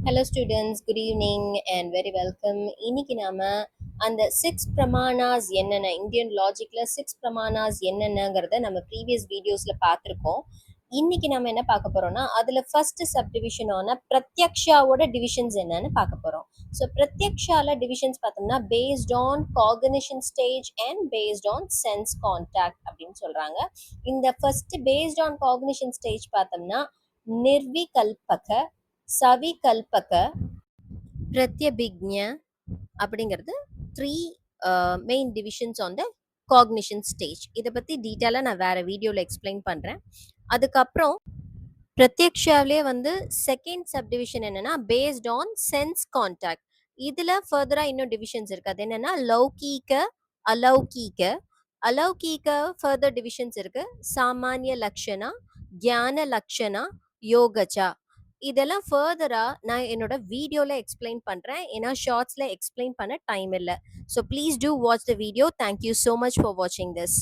Hello students, good evening and very welcome. இன்னைக்கு நாம அந்த 6 பிரமாணாஸ் என்னென்ன இந்தியன் லாஜிக்ல 6 பிரமாணாஸ் என்னென்னங்கிறத நம்ம ப்ரீவியஸ் வீடியோஸ்ல பார்த்துருக்கோம். இன்னைக்கு நம்ம என்ன பார்க்க போறோம்னா அதுல ஃபர்ஸ்ட் சப்டிவிஷனான பிரத்யக்ஷாவோட டிவிஷன்ஸ் என்னன்னு பார்க்க போறோம். ஸோ பிரத்யக்ஷால டிவிஷன்ஸ் பார்த்தோம்னா based on cognition stage and based on sense contact அப்படின்னு சொல்றாங்க. இந்த first based on cognition stage பார்த்தோம்னா நிர்விகல்பக, சவிகல்பக, பிரத்யபிக்ஞ அப்படிங்கிறது 3 main divisions on the cognition stage. இதை பற்றி டீட்டெயிலாக நான் வேற வீடியோவில் எக்ஸ்பிளைன் பண்ணுறேன். அதுக்கப்புறம் பிரத்யக்ஷாவிலே செகண்ட் சப்டிவிஷன் என்னன்னா பேஸ்ட் ஆன் சென்ஸ் கான்டாக்ட். இதில் ஃபர்தராக இன்னும் டிவிஷன்ஸ் இருக்கு. அது என்னன்னா லௌகீக, அலௌகீக. அலௌகீக ஃபர்தர் டிவிஷன்ஸ் இருக்கு. சாமானிய லக்ஷணா, ஞான லக்ஷணா, யோகஜா. இதெல்லாம் ஃபர்தரா நான் என்னோட வீடியோல எக்ஸ்பிளைன் பண்றேன். ஏன்னா ஷார்ட்ஸ்ல எக்ஸ்பிளைன் பண்ண டைம் இல்லை. So please do watch the video. Thank you so much for வாட்சிங் திஸ்.